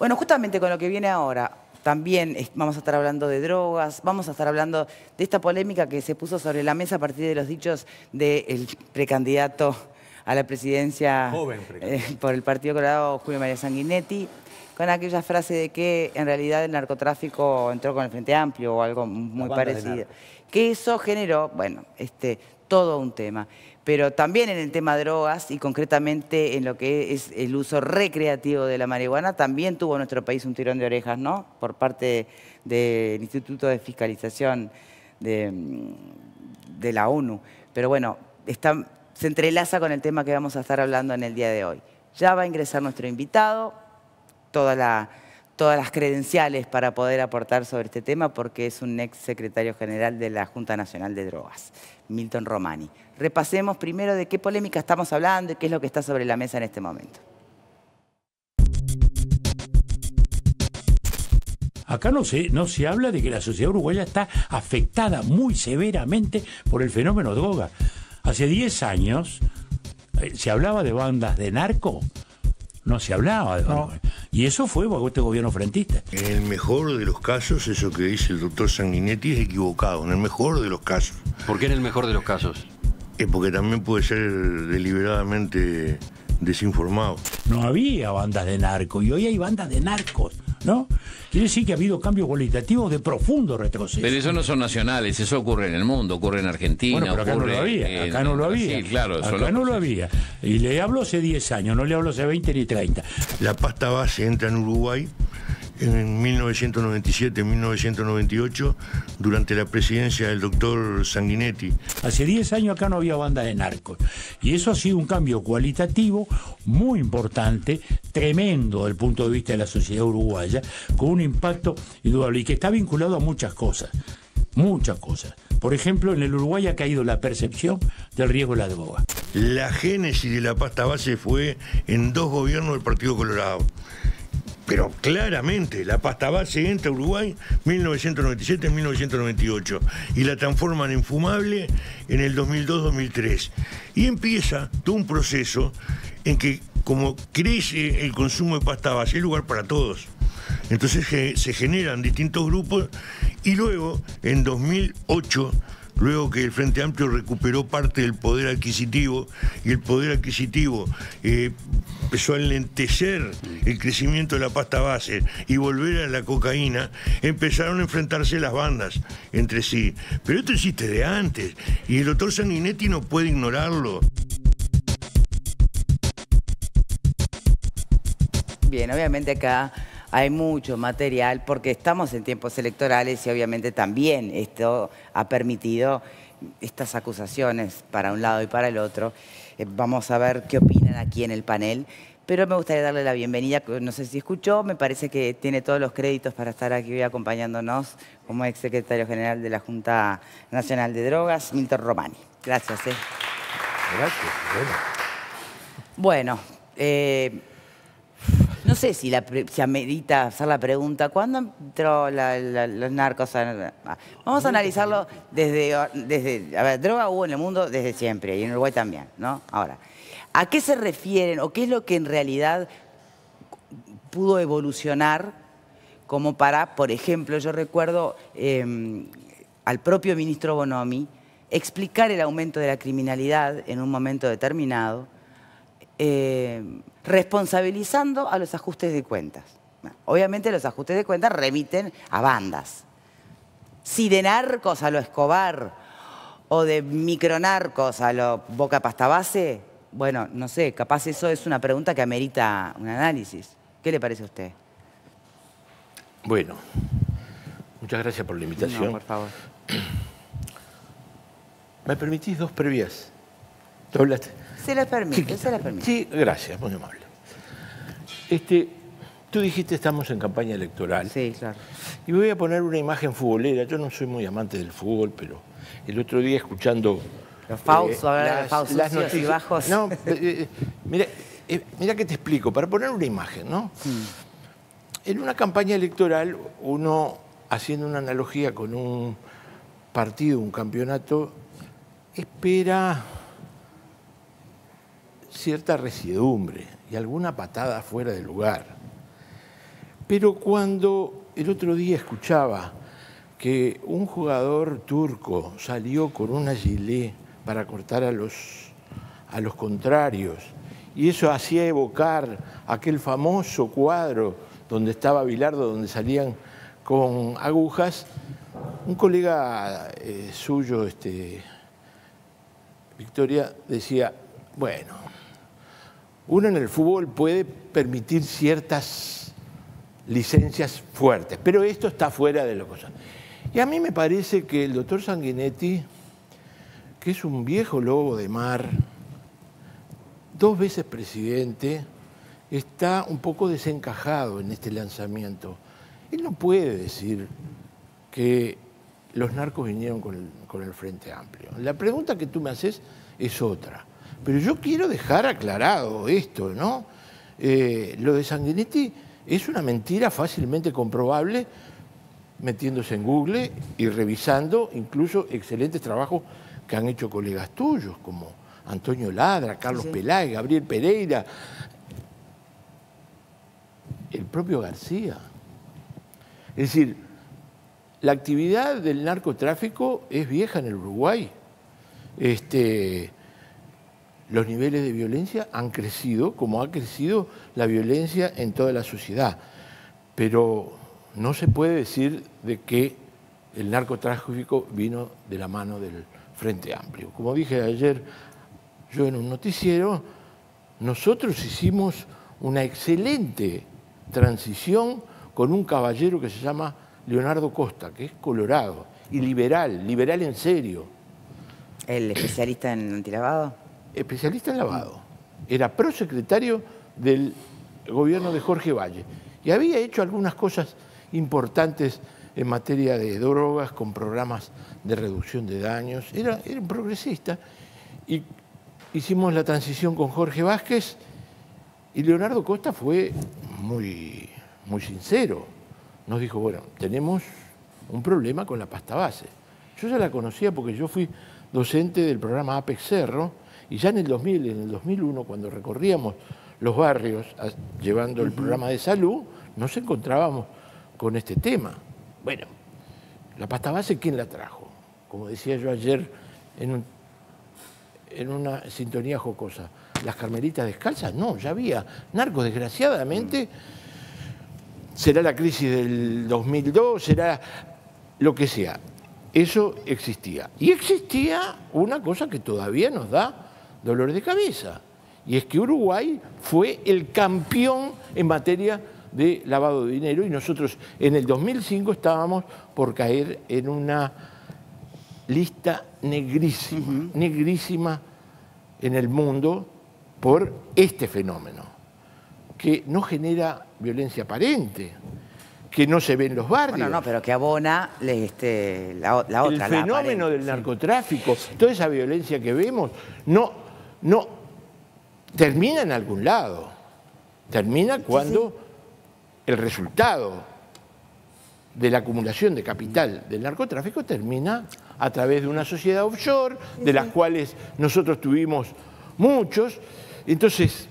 Bueno, justamente con lo que viene ahora, también vamos a estar hablando de drogas, vamos a estar hablando de esta polémica que se puso sobre la mesa a partir de los dichos del precandidato a la presidencia por el Partido Colorado, Julio María Sanguinetti, con aquella frase de que en realidad el narcotráfico entró con el Frente Amplio o algo muy parecido. Que eso generó, bueno, todo un tema. Pero también en el tema de drogas y concretamente en lo que es el uso recreativo de la marihuana, también tuvo nuestro país un tirón de orejas, ¿no? Por parte del Instituto de Fiscalización de la ONU. Pero bueno, se entrelaza con el tema que vamos a estar hablando en el día de hoy. Ya va a ingresar nuestro invitado, todas las credenciales para poder aportar sobre este tema porque es un ex secretario general de la Junta Nacional de Drogas, Milton Romani. Repasemos primero de qué polémica estamos hablando y qué es lo que está sobre la mesa en este momento. Acá no se habla de que la sociedad uruguaya está afectada muy severamente por el fenómeno droga. Hace 10 años se hablaba de bandas de narco. No se hablaba de bandas. Y eso fue bajo este gobierno frentista. En el mejor de los casos, eso que dice el doctor Sanguinetti es equivocado. En el mejor de los casos. ¿Por qué en el mejor de los casos? Porque también puede ser deliberadamente desinformado. No había bandas de narco y hoy hay bandas de narcos, ¿no? Quiere decir que ha habido cambios cualitativos de profundo retroceso. Pero eso no son nacionales, eso ocurre en el mundo, ocurre en Argentina. Bueno, pero acá no lo había, acá no lo había. Sí, claro. Acá no lo había. Y le hablo hace 10 años, no le hablo hace 20 ni 30. La pasta base entra en Uruguay en 1997, 1998, durante la presidencia del doctor Sanguinetti. Hace 10 años acá no había banda de narcos. Y eso ha sido un cambio cualitativo muy importante, tremendo desde el punto de vista de la sociedad uruguaya, con un impacto indudable y que está vinculado a muchas cosas. Muchas cosas. Por ejemplo, en el Uruguay ha caído la percepción del riesgo de la droga. La génesis de la pasta base fue en 2 gobiernos del Partido Colorado. Pero claramente la pasta base entra a Uruguay 1997-1998 y la transforman en fumable en el 2002-2003. Y empieza todo un proceso en que, como crece el consumo de pasta base, hay lugar para todos. Entonces se generan distintos grupos y luego, en 2008, luego que el Frente Amplio recuperó parte del poder adquisitivo y el poder adquisitivo empezó a enlentecer el crecimiento de la pasta base y volver a la cocaína, empezaron a enfrentarse las bandas entre sí. Pero esto existe de antes y el doctor Sanguinetti no puede ignorarlo. Bien, obviamente acá hay mucho material porque estamos en tiempos electorales y obviamente también esto ha permitido estas acusaciones para un lado y para el otro. Vamos a ver qué opinan aquí en el panel, pero me gustaría darle la bienvenida, no sé si escuchó, me parece que tiene todos los créditos para estar aquí hoy acompañándonos como ex secretario general de la Junta Nacional de Drogas, Milton Romani. Gracias. Gracias. Bueno, no sé si amerita hacer la pregunta, ¿cuándo entró los narcos? Vamos a analizarlo desde... A ver, droga hubo en el mundo desde siempre y en Uruguay también, ¿no? Ahora, ¿a qué se refieren o qué es lo que en realidad pudo evolucionar como para, por ejemplo, yo recuerdo al propio ministro Bonomi explicar el aumento de la criminalidad en un momento determinado, responsabilizando a los ajustes de cuentas. Obviamente los ajustes de cuentas remiten a bandas. Si de narcos a lo Escobar o de micronarcos a lo Boca Pasta Base, bueno, no sé, capaz eso es una pregunta que amerita un análisis. ¿Qué le parece a usted? Bueno, muchas gracias por la invitación. No, por favor. ¿Me permitís 2 previas? ¿Tú hablaste? Se le permite, se le permite. Sí, gracias, muy amable. Tú dijiste estamos en campaña electoral. Sí, claro. Y voy a poner una imagen futbolera. Yo no soy muy amante del fútbol, pero el otro día escuchando... Los Fausto, hablar de Fausto, las noticias y bajos. No, mira que te explico, para poner una imagen, ¿no? En una campaña electoral, uno, haciendo una analogía con un partido, un campeonato, espera cierta resiedumbre y alguna patada fuera de lugar. Pero cuando el otro día escuchaba que un jugador turco salió con una gilet para cortar a los contrarios, y eso hacía evocar aquel famoso cuadro donde estaba Bilardo, donde salían con agujas, un colega suyo, Victoria, decía, bueno, uno en el fútbol puede permitir ciertas licencias fuertes, pero esto está fuera de la cosa. Y a mí me parece que el doctor Sanguinetti, que es un viejo lobo de mar, 2 veces presidente, está un poco desencajado en este lanzamiento. Él no puede decir que los narcos vinieron con el Frente Amplio. La pregunta que tú me haces es otra. Pero yo quiero dejar aclarado esto, ¿no? Lo de Sanguinetti es una mentira fácilmente comprobable metiéndose en Google y revisando incluso excelentes trabajos que han hecho colegas tuyos, como Antonio Ladra, Carlos Peláez, Gabriel Pereira, el propio García. Es decir, la actividad del narcotráfico es vieja en el Uruguay. Los niveles de violencia han crecido, como ha crecido la violencia en toda la sociedad. Pero no se puede decir de que el narcotráfico vino de la mano del Frente Amplio. Como dije ayer yo en un noticiero, nosotros hicimos una excelente transición con un caballero que se llama Leonardo Costa, que es colorado y liberal en serio. ¿El especialista en antilavado? Especialista en lavado. Era prosecretario del gobierno de Jorge Valle y había hecho algunas cosas importantes en materia de drogas, con programas de reducción de daños. Era un progresista. Y hicimos la transición con Jorge Vázquez y Leonardo Costa fue muy sincero. Nos dijo, bueno, tenemos un problema con la pasta base. Yo ya la conocía porque yo fui docente del programa Apex Cerro y ya en el 2000, en el 2001, cuando recorríamos los barrios llevando el programa de salud, nos encontrábamos con este tema. Bueno, la pasta base, ¿quién la trajo? Como decía yo ayer en una sintonía jocosa, ¿las carmelitas descalzas? No, ya había narcos, desgraciadamente. Será la crisis del 2002, será lo que sea. Eso existía. Y existía una cosa que todavía nos da dolor de cabeza, y es que Uruguay fue el campeón en materia de lavado de dinero y nosotros en el 2005 estábamos por caer en una lista negrísima, negrísima en el mundo por este fenómeno, que no genera violencia aparente, que no se ve en los barrios. Bueno, no, pero que abona la otra. El fenómeno del narcotráfico, toda esa violencia que vemos, no termina en algún lado. Termina cuando el resultado de la acumulación de capital del narcotráfico termina a través de una sociedad offshore, de las cuales nosotros tuvimos muchos. Entonces,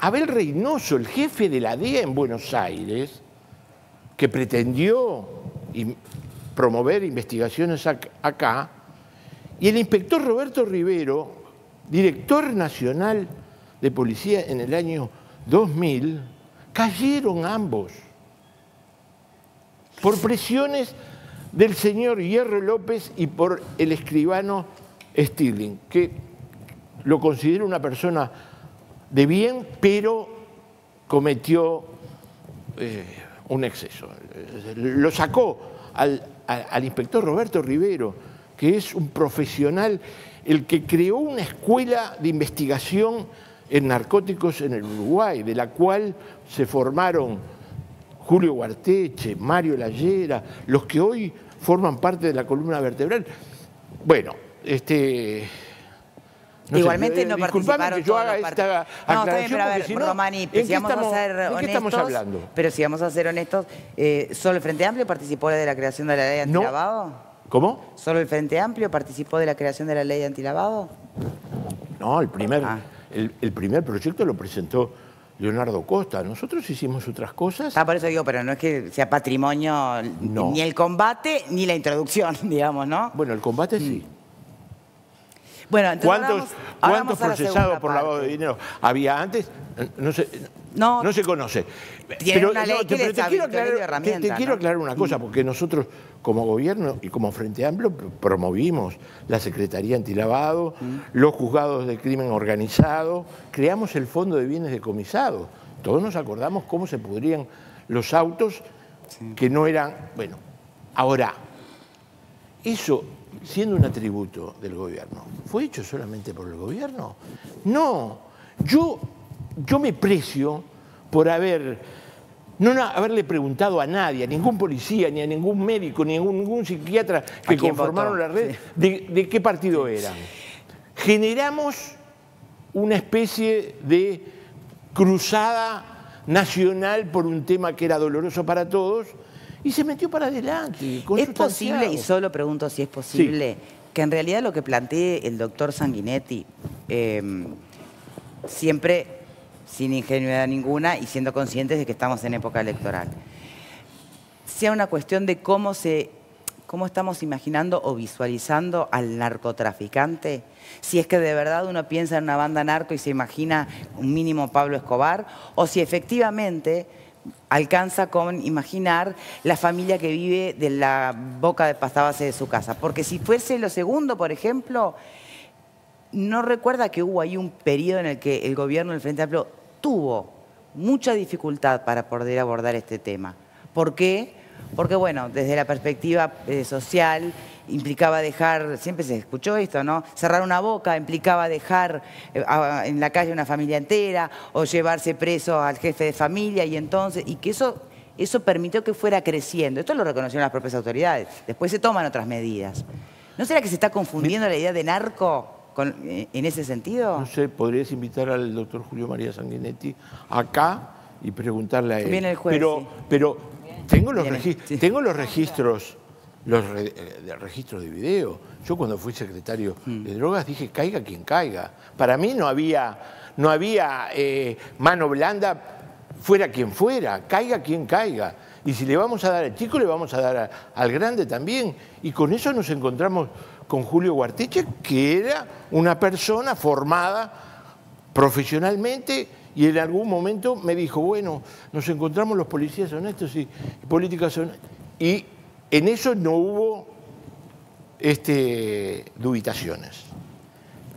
Abel Reynoso, el jefe de la DEA en Buenos Aires, que pretendió promover investigaciones acá, y el inspector Roberto Rivero, director nacional de policía en el año 2000, cayeron ambos por presiones del señor Hierro López y por el escribano Stirling, que lo considera una persona de bien, pero cometió un exceso. Lo sacó al inspector Roberto Rivero, que es un profesional, el que creó una escuela de investigación en narcóticos en el Uruguay, de la cual se formaron Julio Guarteche, Mario Lallera, los que hoy forman parte de la columna vertebral. Bueno, igualmente no participaron que yo haga esta aclaración, pero a ver, si no, Romani, si vamos a ser honestos, ¿de qué estamos hablando? Pero si vamos a ser honestos, ¿solo el Frente Amplio participó de la creación de la ley antilavado? No. ¿Cómo? ¿Solo el Frente Amplio participó de la creación de la ley antilavado? No, el primer proyecto lo presentó Leonardo Costa. Nosotros hicimos otras cosas. Por eso digo, pero no es que sea patrimonio No. ni el combate ni la introducción, digamos, ¿no? Bueno, el combate sí. Bueno, entonces ¿Cuántos vamos a la procesados segunda por lavado de parte. dinero había antes? No se conoce. tiene una ley que pero les te quiero habilitó de herramienta, te quiero ¿no? aclarar una cosa, porque nosotros como gobierno y como Frente Amplio promovimos la Secretaría Antilavado, los juzgados de crimen organizado, creamos el Fondo de Bienes Decomisados. Todos nos acordamos cómo se pudrían los autos que no eran... Bueno, ahora, eso, siendo un atributo del gobierno, ¿fue hecho solamente por el gobierno? No, yo me precio por haberle preguntado a nadie, a ningún policía, ni a ningún médico, ni a ningún psiquiatra que conformaron la red, de qué partido eran. Generamos una especie de cruzada nacional por un tema que era doloroso para todos y se metió para adelante. ¿Es posible, y solo pregunto si es posible, que en realidad lo que plantee el doctor Sanguinetti, siempre sin ingenuidad ninguna y siendo conscientes de que estamos en época electoral, sea una cuestión de cómo estamos imaginando o visualizando al narcotraficante? Si es que de verdad uno piensa en una banda narco y se imagina un mínimo Pablo Escobar, o si efectivamente alcanza con imaginar la familia que vive de la boca de pasta base de su casa. Porque si fuese lo segundo, por ejemplo, ¿no recuerda que hubo ahí un periodo en el que el gobierno del Frente Amplio tuvo mucha dificultad para poder abordar este tema? ¿Por qué? Porque, bueno, desde la perspectiva social implicaba dejar, siempre se escuchó esto, ¿no? Cerrar una boca implicaba dejar en la calle una familia entera o llevarse preso al jefe de familia y que eso permitió que fuera creciendo. Esto lo reconocieron las propias autoridades. Después se toman otras medidas. ¿No será que se está confundiendo la idea de narco en ese sentido? No sé, podrías invitar al doctor Julio María Sanguinetti acá y preguntarle a él. Viene el jueves, pero tengo los registros. Los registros de video. Yo cuando fui secretario de drogas dije caiga quien caiga. Para mí no había mano blanda, fuera quien fuera, caiga quien caiga. Y si le vamos a dar al chico, le vamos a dar al grande también. Y con eso nos encontramos con Julio Guarteche, que era una persona formada profesionalmente, y en algún momento me dijo, bueno, nos encontramos los policías honestos y políticas honestas. Y en eso no hubo dubitaciones.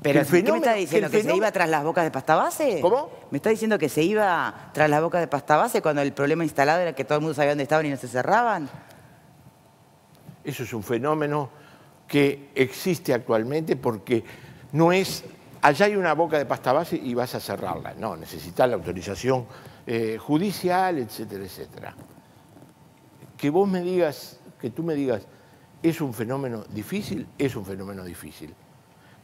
Pero ¿qué me está diciendo? ¿Que se iba tras las bocas de pasta base? ¿Cómo? ¿Me está diciendo que se iba tras las bocas de pasta base cuando el problema instalado era que todo el mundo sabía dónde estaban y no se cerraban? Eso es un fenómeno que existe actualmente porque no es... Allá hay una boca de pasta base y vas a cerrarla. No, necesitas la autorización judicial, etcétera, etcétera. Que vos me digas, que tú me digas, ¿es un fenómeno difícil? Es un fenómeno difícil.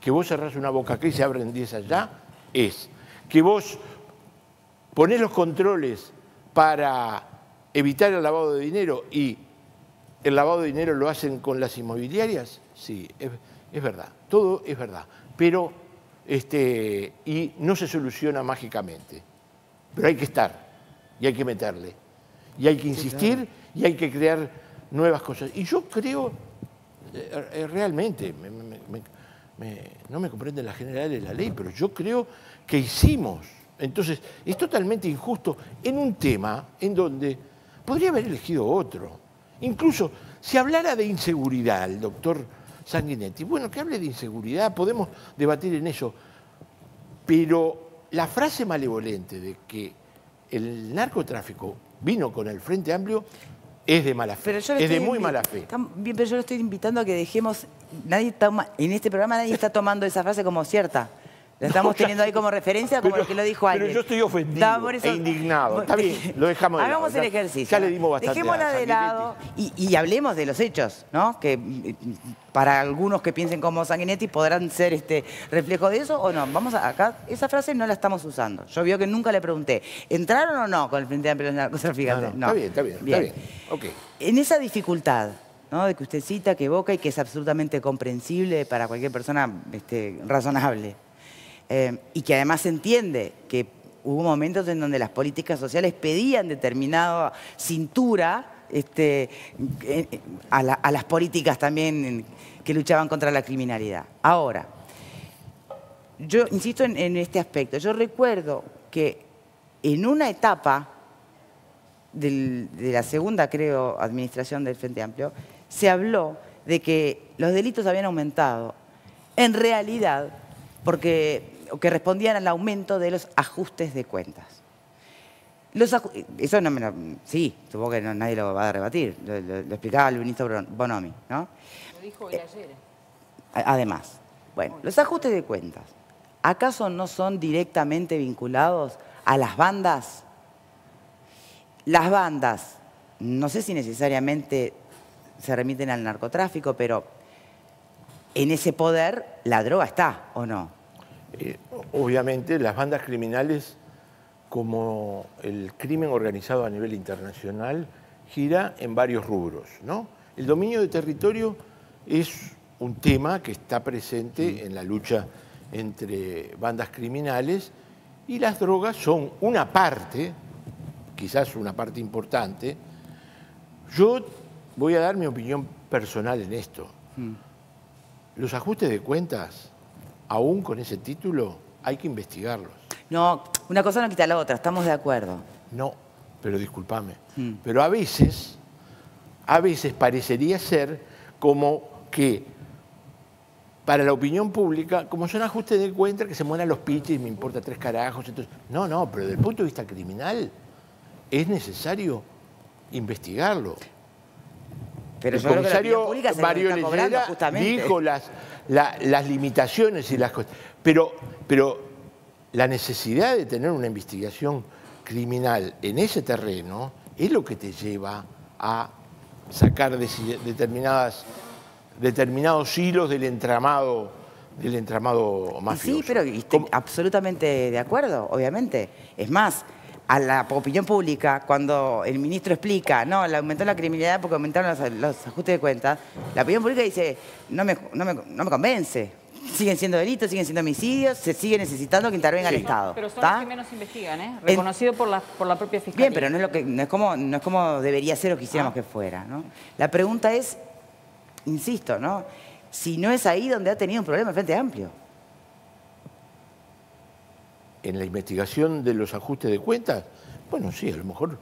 Que vos cerrás una boca acá y se abren 10 allá, es. Que vos ponés los controles para evitar el lavado de dinero y el lavado de dinero lo hacen con las inmobiliarias, sí, es verdad, todo es verdad. Pero, y no se soluciona mágicamente. Pero hay que estar, y hay que meterle, y hay que insistir, sí, claro. Y hay que crear nuevas cosas. Y yo creo, realmente, no me comprenden las generales de la ley, pero yo creo que hicimos. Entonces, es totalmente injusto en un tema en donde podría haber elegido otro. Incluso, si hablara de inseguridad el doctor Sanguinetti, bueno, que hable de inseguridad, podemos debatir en eso. Pero la frase malevolente de que el narcotráfico vino con el Frente Amplio es de mala fe, es de muy mala fe. Bien, pero yo lo estoy invitando a que dejemos... en este programa nadie está tomando esa frase como cierta. La estamos teniendo ahí como referencia, como lo que lo dijo alguien. Pero yo estoy ofendido e indignado. Está bien, lo dejamos de lado. Hagamos el ejercicio. Ya le dimos bastante. Dejémosla de lado y hablemos de los hechos, ¿no? Que para algunos que piensen como Sanguinetti podrán ser reflejo de eso o no. Vamos acá, esa frase no la estamos usando. Yo veo que nunca le pregunté, ¿entraron o no con el Frente Amplio de los narcotraficantes? No. Está bien. Okay. En esa dificultad, ¿no?, de que usted cita, que evoca y que es absolutamente comprensible para cualquier persona razonable, y que además entiende que hubo momentos en donde las políticas sociales pedían determinada cintura a las políticas también que luchaban contra la criminalidad. Ahora, yo insisto en este aspecto. Yo recuerdo que en una etapa de la segunda, creo, administración del Frente Amplio, se habló de que los delitos habían aumentado, en realidad, que respondían al aumento de los ajustes de cuentas. Eso no me lo... Sí, supongo que nadie lo va a rebatir. Lo explicaba el ministro Bonomi, ¿no? Lo dijo él ayer. Además, bueno, los ajustes de cuentas, ¿acaso no son directamente vinculados a las bandas? Las bandas, no sé si necesariamente se remiten al narcotráfico, pero en ese poder la droga está, ¿o no? Obviamente las bandas criminales, como el crimen organizado a nivel internacional, gira en varios rubros, ¿no? El dominio de territorio es un tema que está presente en la lucha entre bandas criminales, y las drogas son una parte, quizás una parte importante. Yo voy a dar mi opinión personal en esto. Los ajustes de cuentas, aún con ese título, hay que investigarlos. No, una cosa no quita la otra, estamos de acuerdo. No, pero discúlpame. Pero a veces parecería ser como que para la opinión pública, como son ajustes de cuentas, que se mueran los piches y me importa 3 carajos. Entonces, no, pero desde el punto de vista criminal es necesario investigarlo. Pero el yo creo que la comisario opinión pública se Mario lo está cobrando, Leyera justamente. dijo las limitaciones y las cosas. Pero la necesidad de tener una investigación criminal en ese terreno es lo que te lleva a sacar determinados hilos del entramado mafioso. Sí, pero estoy absolutamente de acuerdo, obviamente. Es más, a la opinión pública, cuando el ministro explica, no, aumentó la criminalidad porque aumentaron los ajustes de cuentas, la opinión pública dice, no me convence. Siguen siendo delitos, siguen siendo homicidios, se sigue necesitando que intervenga el Estado. Pero son los que menos investigan, ¿eh? Reconocido por la propia Fiscalía. Bien, pero no es como debería ser o quisiéramos que fuera, ¿no? La pregunta es, insisto, ¿no? Si no es ahí donde ha tenido un problema el Frente Amplio. En la investigación de los ajustes de cuentas, bueno, sí, a lo mejor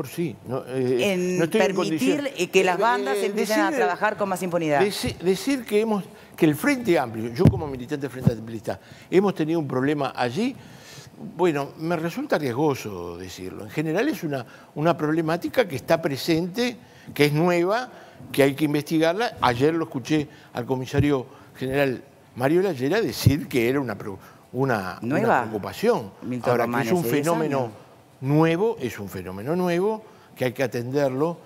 sí. No estoy permitir que las bandas empiecen a trabajar con más impunidad. Decir que el Frente Amplio, yo como militante del Frente Amplista, hemos tenido un problema allí, bueno, me resulta riesgoso decirlo. En general es una problemática que está presente, que es nueva, que hay que investigarla. Ayer lo escuché al comisario general Mario Leyera decir que era una preocupación. Ahora, que es un fenómeno nuevo, que hay que atenderlo.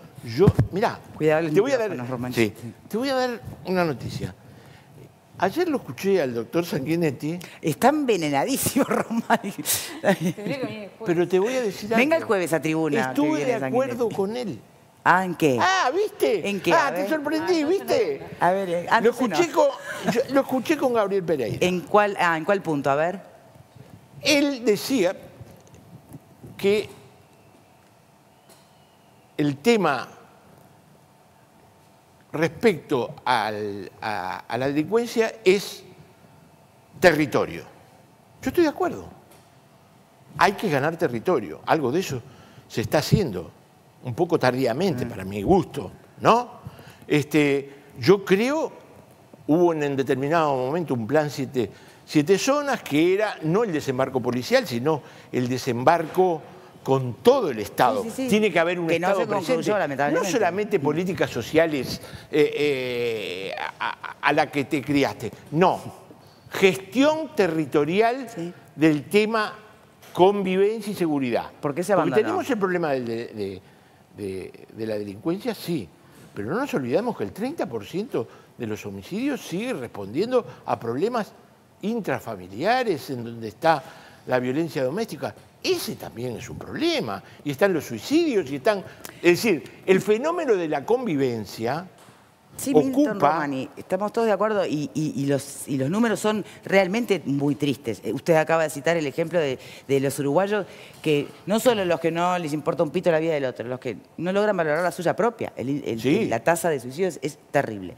Mirá, te voy a dar una noticia. Ayer lo escuché al doctor Sanguinetti. Está envenenadísimo, Román. Pero te voy a decir algo. Venga el jueves a tribuna. Estuve de acuerdo con él. Ah, ¿en qué? Ah, ¿viste? ¿En qué? Te sorprendí, ¿viste? A ver, lo escuché con Gabriel Pereira. ¿En cuál punto? A ver. Él decía que el tema respecto a la delincuencia es territorio. Yo estoy de acuerdo. Hay que ganar territorio. Algo de eso se está haciendo, un poco tardíamente para mi gusto, ¿no? Yo creo, hubo en determinado momento un plan 7 zonas que era no el desembarco policial, sino el desembarco con todo el Estado. Sí. Tiene que haber un que Estado no se concluyó, presente. lamentablemente. No solamente políticas sociales a la que te criaste. No. Gestión territorial del tema convivencia y seguridad. ¿Por qué se abandonó? Porque tenemos el problema de la delincuencia, sí. Pero no nos olvidamos que el 30% de los homicidios sigue respondiendo a problemas intrafamiliares, en donde está la violencia doméstica. Ese también es un problema. Y están los suicidios, y están... Es decir, el fenómeno de la convivencia Sí, Milton Romani, estamos todos de acuerdo y los números son realmente muy tristes. Usted acaba de citar el ejemplo de los uruguayos, que no solo los que no les importa un pito la vida del otro, los que no logran valorar la suya propia. Sí. La tasa de suicidios es terrible.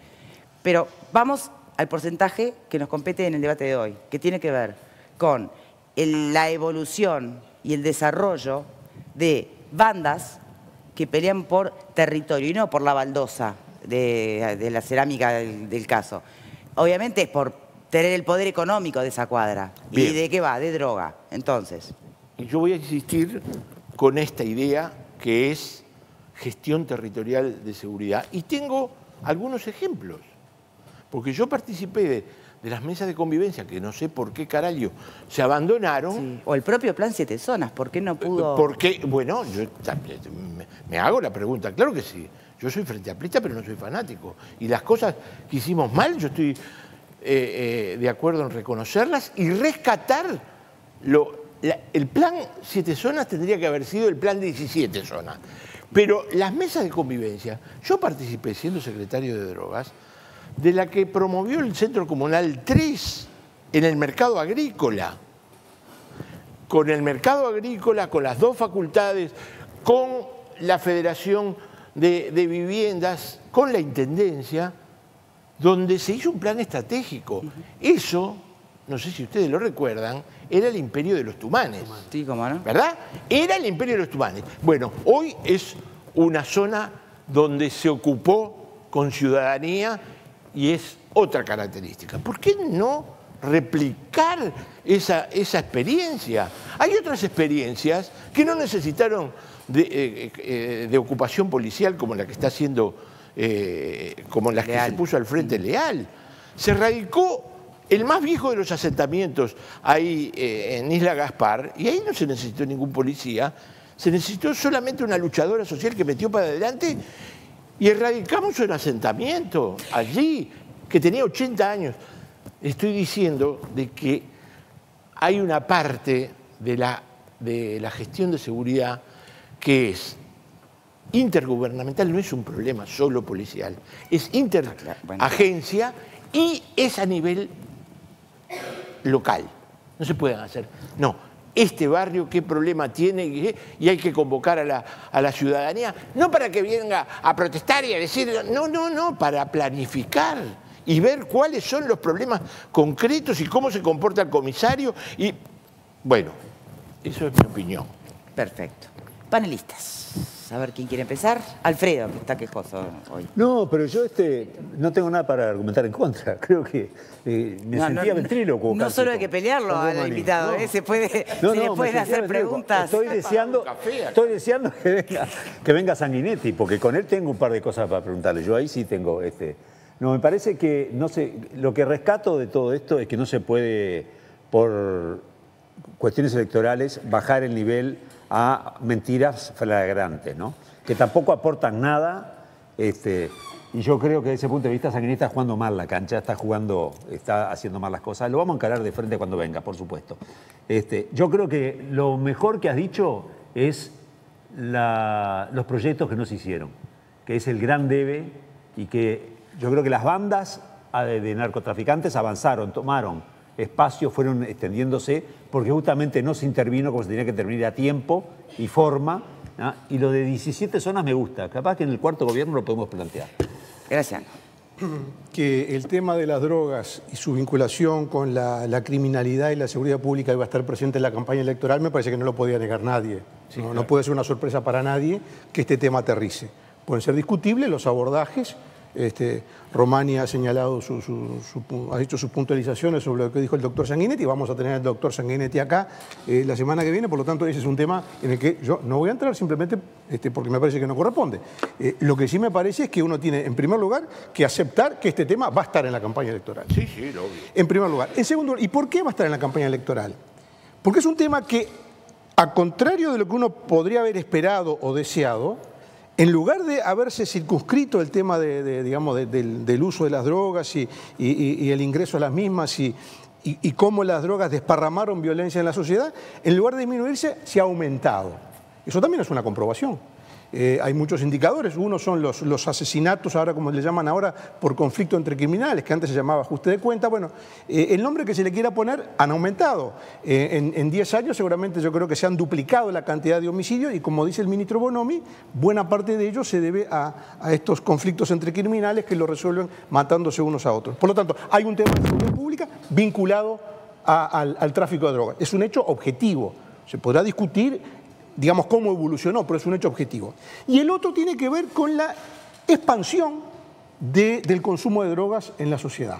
Pero vamos al porcentaje que nos compete en el debate de hoy, que tiene que ver con la evolución y el desarrollo de bandas que pelean por territorio y no por la baldosa de la cerámica del caso. Obviamente es por tener el poder económico de esa cuadra. Bien. ¿Y de qué va? De droga. Entonces. Y yo voy a insistir con esta idea que es gestión territorial de seguridad. Y tengo algunos ejemplos. Porque yo participé de las mesas de convivencia, que no sé por qué carajo se abandonaron. Sí. O el propio plan 7 zonas, ¿por qué no pudo...? Porque, bueno, yo me hago la pregunta, claro que sí. Yo soy frente amplista, pero no soy fanático. Y las cosas que hicimos mal, yo estoy de acuerdo en reconocerlas y rescatar el plan 7 zonas tendría que haber sido el plan 17 zonas. Pero las mesas de convivencia, yo participé siendo secretario de drogas, de la que promovió el Centro Comunal 3 en el mercado agrícola. Con el mercado agrícola, con las dos facultades, con la Federación de Viviendas, con la Intendencia, donde se hizo un plan estratégico. Eso, no sé si ustedes lo recuerdan, era el imperio de los tumanes. Sí, cómo no. ¿Verdad? Era el imperio de los tumanes. Bueno, hoy es una zona donde se ocupó con ciudadanía y es otra característica. ¿Por qué no replicar esa experiencia? Hay otras experiencias que no necesitaron de ocupación policial como la que está haciendo, como las que se puso al frente Leal. Se radicó el más viejo de los asentamientos ahí en Isla Gaspar, y ahí no se necesitó ningún policía, se necesitó solamente una luchadora social que metió para adelante y erradicamos el asentamiento allí, que tenía 80 años. Estoy diciendo de que hay una parte de la gestión de seguridad que es intergubernamental, no es un problema solo policial, es interagencia y es a nivel local. No se pueden hacer. No, este barrio qué problema tiene y hay que convocar a la ciudadanía, no para que venga a protestar y a decir, no, para planificar y ver cuáles son los problemas concretos y cómo se comporta el comisario. Y bueno, eso es mi opinión. Perfecto. Panelistas, a ver quién quiere empezar. Alfredo, que está quejoso hoy. No, pero yo no tengo nada para argumentar en contra. Creo que me sentía ventrílocuo. No solo hay que pelearlo al invitado, se le pueden hacer preguntas. Estoy deseando que venga Sanguinetti, porque con él tengo un par de cosas para preguntarle. Yo ahí sí tengo... No, me parece que, no sé, lo que rescato de todo esto es que no se puede, por cuestiones electorales, bajar el nivel a mentiras flagrantes, ¿no? Que tampoco aportan nada, y yo creo que desde ese punto de vista Sanguinetti está jugando mal la cancha, está haciendo mal las cosas. Lo vamos a encarar de frente cuando venga, por supuesto. Yo creo que lo mejor que has dicho es los proyectos que no se hicieron, que es el gran debe, y que yo creo que las bandas de narcotraficantes avanzaron, tomaron espacio, fueron extendiéndose, porque justamente no se intervino como se tenía que intervenir a tiempo y forma, ¿no? Y lo de 17 zonas me gusta. Capaz que en el cuarto gobierno lo podemos plantear. Gracias. Que el tema de las drogas y su vinculación con la criminalidad y la seguridad pública iba a estar presente en la campaña electoral, me parece que no lo podía negar nadie. Sí, claro. No puede ser una sorpresa para nadie que este tema aterrice. Pueden ser discutibles los abordajes. Romani ha señalado, ha hecho sus puntualizaciones sobre lo que dijo el doctor Sanguinetti. Vamos a tener al doctor Sanguinetti acá la semana que viene, por lo tanto ese es un tema en el que yo no voy a entrar simplemente porque me parece que no corresponde. Lo que sí me parece es que uno tiene, en primer lugar, que aceptar que este tema va a estar en la campaña electoral. Sí, lo obvio. En primer lugar. En segundo lugar, ¿y por qué va a estar en la campaña electoral? Porque es un tema que, a contrario de lo que uno podría haber esperado o deseado, en lugar de haberse circunscrito el tema del uso de las drogas y el ingreso a las mismas y cómo las drogas desparramaron violencia en la sociedad, en lugar de disminuirse, se ha aumentado. Eso también es una comprobación. Hay muchos indicadores. Uno son los asesinatos, ahora como le llaman ahora, por conflicto entre criminales, que antes se llamaba ajuste de cuenta. Bueno, el nombre que se le quiera poner han aumentado. En 10 años seguramente yo creo que se han duplicado la cantidad de homicidios y, como dice el ministro Bonomi, buena parte de ello se debe a estos conflictos entre criminales que lo resuelven matándose unos a otros. Por lo tanto, hay un tema de seguridad pública vinculado al tráfico de drogas. Es un hecho objetivo. Se podrá discutir, digamos, cómo evolucionó, pero es un hecho objetivo. Y el otro tiene que ver con la expansión del consumo de drogas en la sociedad.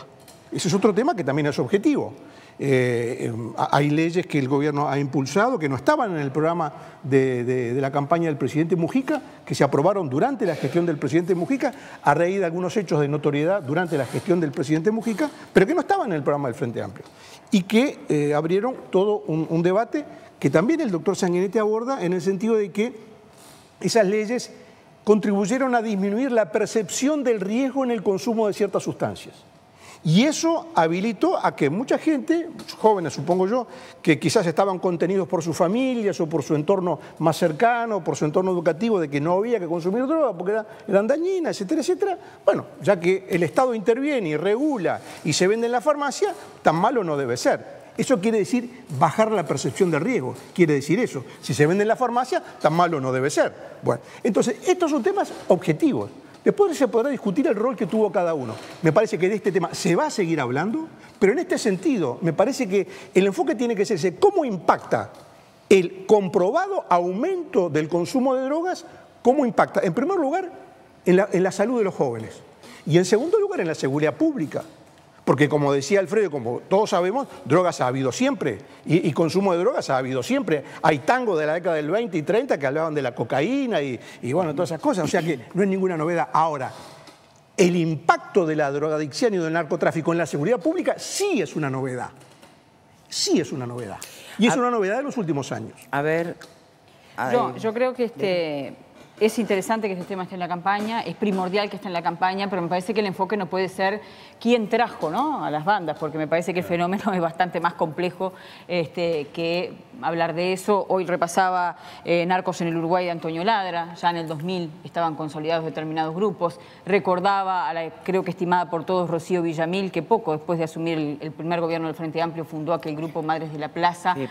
Ese es otro tema que también es objetivo. Hay leyes que el gobierno ha impulsado que no estaban en el programa de la campaña del presidente Mujica, que se aprobaron durante la gestión del presidente Mujica, a raíz de algunos hechos de notoriedad durante la gestión del presidente Mujica, pero que no estaban en el programa del Frente Amplio. Y que abrieron todo un debate que también el doctor Sanguinetti aborda, en el sentido de que esas leyes contribuyeron a disminuir la percepción del riesgo en el consumo de ciertas sustancias. Y eso habilitó a que mucha gente, jóvenes supongo yo, que quizás estaban contenidos por sus familias o por su entorno más cercano, por su entorno educativo, de que no había que consumir droga porque eran dañinas, etcétera, etcétera. Bueno, ya que el Estado interviene y regula y se vende en la farmacia, tan malo no debe ser. Eso quiere decir bajar la percepción de riesgo, quiere decir eso. Si se vende en la farmacia, tan malo no debe ser. Bueno, entonces, estos son temas objetivos. Después se podrá discutir el rol que tuvo cada uno. Me parece que de este tema se va a seguir hablando, pero en este sentido, me parece que el enfoque tiene que ser cómo impacta el comprobado aumento del consumo de drogas, cómo impacta, en primer lugar, en la salud de los jóvenes y en segundo lugar, en la seguridad pública. Porque, como decía Alfredo, como todos sabemos, drogas ha habido siempre y consumo de drogas ha habido siempre. Hay tango de la década del 20 y 30 que hablaban de la cocaína y bueno, todas esas cosas. O sea que no es ninguna novedad. Ahora, el impacto de la drogadicción y del narcotráfico en la seguridad pública sí es una novedad. Sí es una novedad. Y es una novedad de los últimos años. A ver... Yo creo que es interesante que este tema esté en la campaña, es primordial que esté en la campaña, pero me parece que el enfoque no puede ser quién trajo, ¿no?, a las bandas, porque me parece que el fenómeno es bastante más complejo que hablar de eso. Hoy repasaba Narcos en el Uruguay de Antonio Ladra, ya en el 2000 estaban consolidados determinados grupos. Recordaba a la, creo que estimada por todos, Rocío Villamil, que poco después de asumir el primer gobierno del Frente Amplio fundó aquel grupo Madres de la Plaza, sí,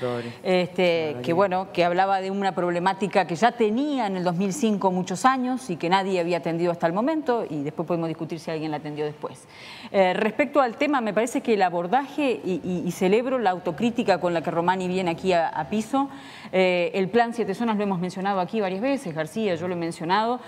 que bueno, que hablaba de una problemática que ya tenía en el 2005 muchos años y que nadie había atendido hasta el momento, y después podemos discutir si alguien la atendió después. Respecto al tema, me parece que el abordaje, y celebro la autocrítica con la que Romani viene aquí a piso, el plan 7 zonas lo hemos mencionado aquí varias veces, García, yo lo he mencionado.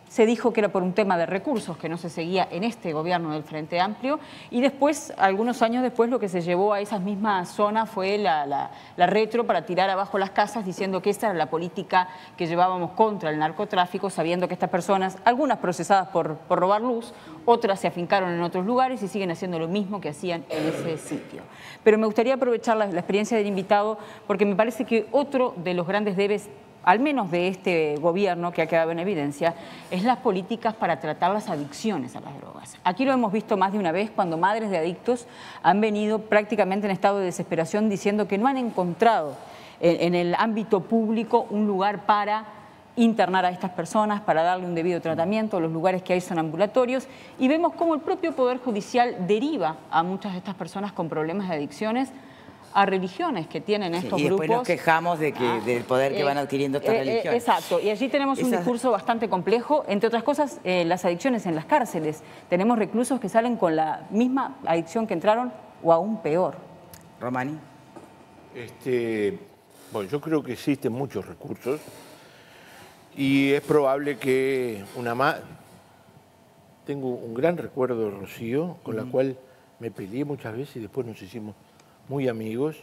Se dijo que era por un tema de recursos que no se seguía en este gobierno del Frente Amplio, y después, algunos años después, lo que se llevó a esas mismas zonas fue la retro para tirar abajo las casas, diciendo que esa era la política que llevábamos contra el narcotráfico, sabiendo que estas personas, algunas procesadas por robar luz, otras se afincaron en otros lugares y siguen haciendo lo mismo que hacían en ese sitio. Pero me gustaría aprovechar la experiencia del invitado, porque me parece que otro de los grandes debes, al menos de este gobierno que ha quedado en evidencia, es las políticas para tratar las adicciones a las drogas. Aquí lo hemos visto más de una vez cuando madres de adictos han venido prácticamente en estado de desesperación diciendo que no han encontrado en el ámbito público un lugar para internar a estas personas, para darle un debido tratamiento. Los lugares que hay son ambulatorios, y vemos cómo el propio Poder Judicial deriva a muchas de estas personas con problemas de adicciones a religiones que tienen estos grupos. Y después nos quejamos del poder que van adquiriendo estas religiones. Exacto, y allí tenemos un discurso bastante complejo, entre otras cosas, las adicciones en las cárceles. Tenemos reclusos que salen con la misma adicción que entraron o aún peor. Romani. Bueno, yo creo que existen muchos recursos y es probable que tengo un gran recuerdo de Rocío, con la cual me peleé muchas veces y después nos hicimos muy amigos,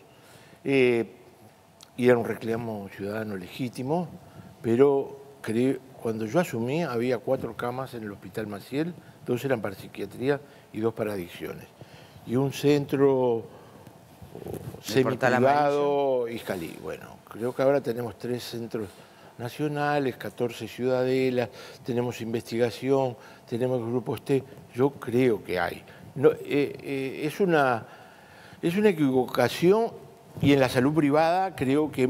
y era un reclamo ciudadano legítimo, pero cuando yo asumí había 4 camas en el Hospital Maciel, 2 eran para psiquiatría y 2 para adicciones, y un centro semi-privado y Jalí. Bueno, creo que ahora tenemos 3 centros nacionales, 14 ciudadelas, tenemos investigación, tenemos grupos T, yo creo que hay. No, es una equivocación, y en la salud privada creo que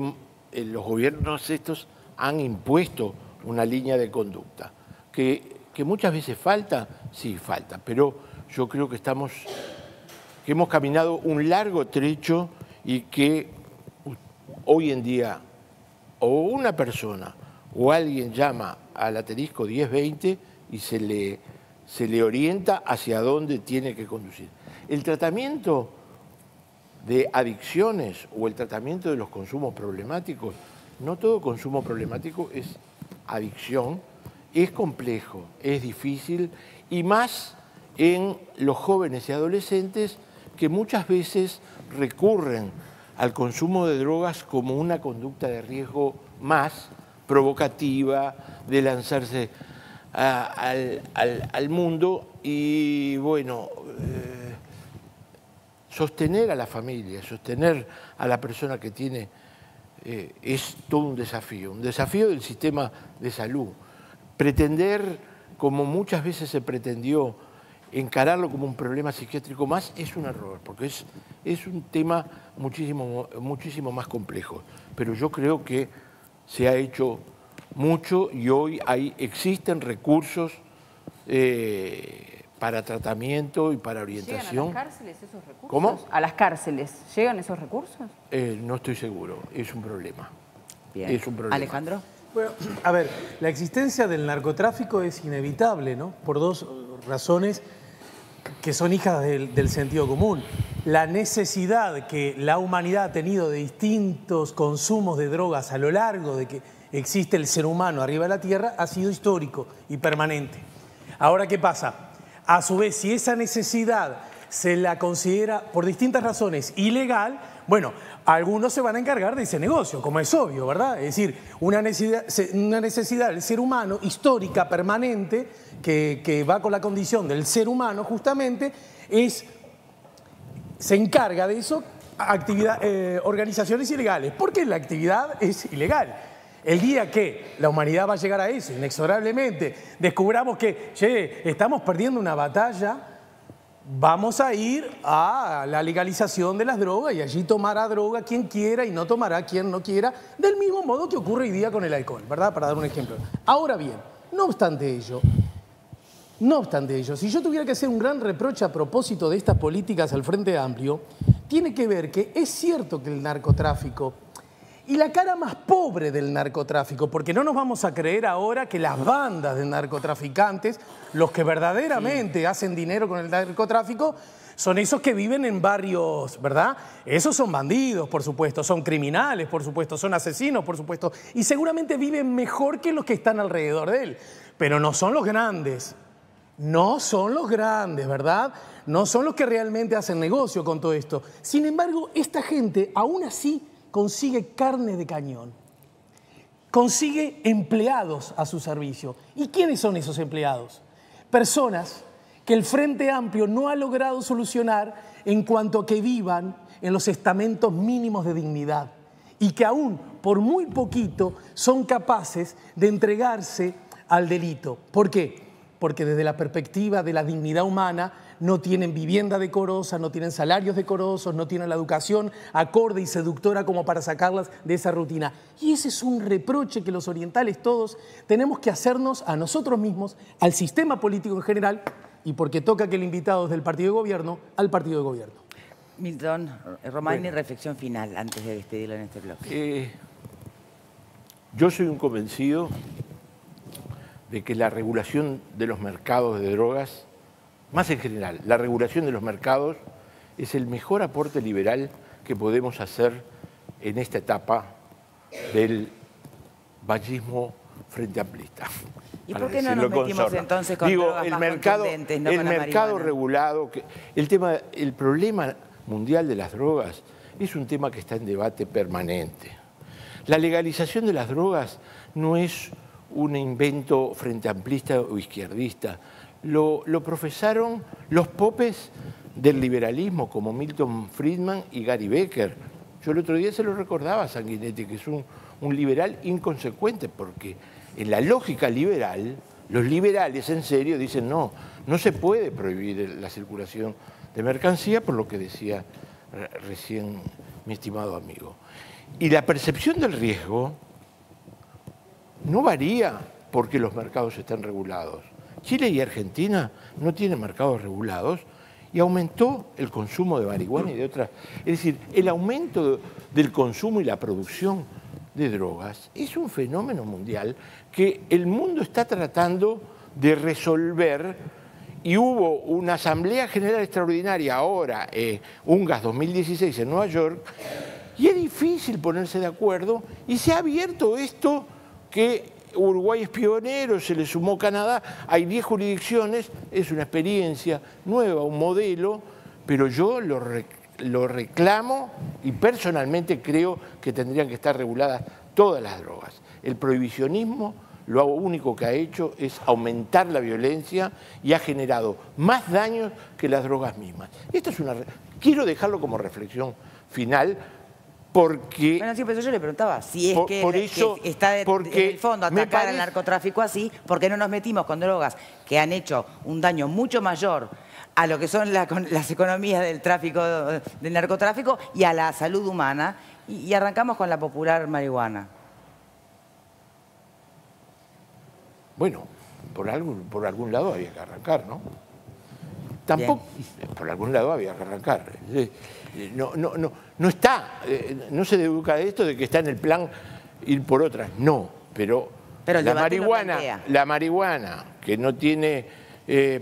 los gobiernos estos han impuesto una línea de conducta. Que muchas veces falta, sí falta, pero yo creo que hemos caminado un largo trecho y que hoy en día o una persona o alguien llama al asterisco 1020 y se le orienta hacia dónde tiene que conducir. El tratamiento de adicciones o el tratamiento de los consumos problemáticos, no todo consumo problemático es adicción, es complejo, es difícil y más en los jóvenes y adolescentes que muchas veces recurren al consumo de drogas como una conducta de riesgo más provocativa, de lanzarse al mundo y, bueno, sostener a la familia, sostener a la persona que tiene, es todo un desafío del sistema de salud. Pretender, como muchas veces se pretendió, encararlo como un problema psiquiátrico más es un error, porque es un tema muchísimo más complejo. Pero yo creo que se ha hecho mucho y hoy existen recursos para tratamiento y para orientación. ¿Llegan a las cárceles esos recursos? ¿Cómo? ¿A las cárceles llegan esos recursos? No estoy seguro, es un problema. Bien. Es un problema. Alejandro. Bueno, a ver, la existencia del narcotráfico es inevitable, ¿no? Por dos razones que son hijas del sentido común. La necesidad que la humanidad ha tenido de distintos consumos de drogas a lo largo de que existe el ser humano arriba de la Tierra ha sido histórico y permanente. Ahora, ¿qué pasa? A su vez, si esa necesidad se la considera por distintas razones ilegal, bueno, algunos se van a encargar de ese negocio, como es obvio, ¿verdad? Es decir, una necesidad del ser humano histórica, permanente, que va con la condición del ser humano justamente, se encarga de eso organizaciones ilegales, porque la actividad es ilegal. El día que la humanidad va a llegar a eso, inexorablemente, descubramos que, che, estamos perdiendo una batalla, vamos a ir a la legalización de las drogas y allí tomará droga quien quiera y no tomará quien no quiera, del mismo modo que ocurre hoy día con el alcohol, ¿verdad? Para dar un ejemplo. Ahora bien, no obstante ello, si yo tuviera que hacer un gran reproche a propósito de estas políticas al Frente Amplio, tiene que ver que es cierto que el narcotráfico y la cara más pobre del narcotráfico, porque no nos vamos a creer ahora que las bandas de narcotraficantes, los que verdaderamente hacen dinero con el narcotráfico, son esos que viven en barrios, ¿verdad? Esos son bandidos, por supuesto, son criminales, por supuesto, son asesinos, por supuesto, y seguramente viven mejor que los que están alrededor de él, pero no son los grandes. No son los grandes, ¿verdad? No son los que realmente hacen negocio con todo esto. Sin embargo, esta gente, aún así, consigue carne de cañón, consigue empleados a su servicio. ¿Y quiénes son esos empleados? Personas que el Frente Amplio no ha logrado solucionar en cuanto a que vivan en los estamentos mínimos de dignidad y que aún por muy poquito son capaces de entregarse al delito. ¿Por qué? Porque desde la perspectiva de la dignidad humana no tienen vivienda decorosa, no tienen salarios decorosos, no tienen la educación acorde y seductora como para sacarlas de esa rutina. Y ese es un reproche que los orientales todos tenemos que hacernos a nosotros mismos, al sistema político en general, y porque toca que el invitado es del partido de gobierno, al partido de gobierno. Milton Romaini, reflexión final antes de despedirlo en este bloque. Yo soy un convencido de que la regulación de los mercados de drogas, más en general, la regulación de los mercados es el mejor aporte liberal que podemos hacer en esta etapa del vallismo frente amplista. ¿Y por qué no nos metimos entonces con drogas más contundentes, no con la marihuana? El mercado regulado, el problema mundial de las drogas es un tema que está en debate permanente. La legalización de las drogas no es un invento frente amplista o izquierdista. Lo profesaron los popes del liberalismo como Milton Friedman y Gary Becker. Yo el otro día se lo recordaba a Sanguinetti, que es un liberal inconsecuente, porque en la lógica liberal, los liberales en serio dicen no se puede prohibir la circulación de mercancía, por lo que decía recién mi estimado amigo. Y la percepción del riesgo no varía porque los mercados están regulados. Chile y Argentina no tienen mercados regulados y aumentó el consumo de marihuana y de otras. Es decir, el aumento del consumo y la producción de drogas es un fenómeno mundial que el mundo está tratando de resolver, y hubo una Asamblea General Extraordinaria ahora, UNGAS 2016 en Nueva York, y es difícil ponerse de acuerdo, y se ha abierto esto que Uruguay es pionero, se le sumó Canadá, hay 10 jurisdicciones, es una experiencia nueva, un modelo, pero yo lo reclamo y personalmente creo que tendrían que estar reguladas todas las drogas. El prohibicionismo lo único que ha hecho es aumentar la violencia y ha generado más daños que las drogas mismas. Quiero dejarlo como reflexión final, porque... Bueno, sí, pero yo le preguntaba, si es que está en el fondo atacar al narcotráfico así, ¿por qué no nos metimos con drogas que han hecho un daño mucho mayor a lo que son las economías del tráfico, del narcotráfico y a la salud humana, y arrancamos con la popular marihuana? Bueno, por algún lado había que arrancar, ¿no? Tampoco, por algún lado había que arrancar. No se deduca de esto de que está en el plan ir por otras, no, pero la marihuana que no tiene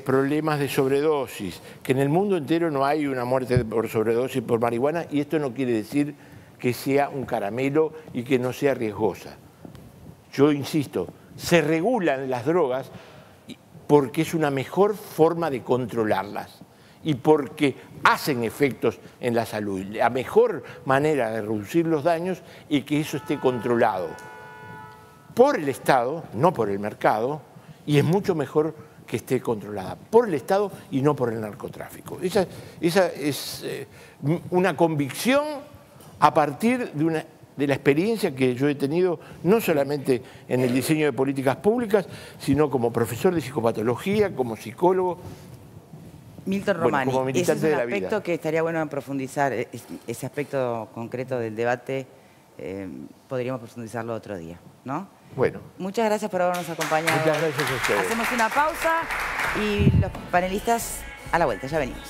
problemas de sobredosis, que en el mundo entero no hay una muerte por sobredosis por marihuana, y esto no quiere decir que sea un caramelo y que no sea riesgosa. Yo insisto, se regulan las drogas porque es una mejor forma de controlarlas y porque hacen efectos en la salud. La mejor manera de reducir los daños es que eso esté controlado por el Estado, no por el mercado, y es mucho mejor que esté controlada por el Estado y no por el narcotráfico. Esa es una convicción a partir de la experiencia que yo he tenido, no solamente en el diseño de políticas públicas, sino como profesor de psicopatología, como psicólogo. Milton Romani, como militante ese es un de la vida. aspecto que estaría bueno profundizar, ese aspecto concreto del debate, podríamos profundizarlo otro día, ¿no? Bueno. Muchas gracias por habernos acompañado. Muchas gracias a ustedes. Hacemos una pausa y los panelistas a la vuelta, ya venimos.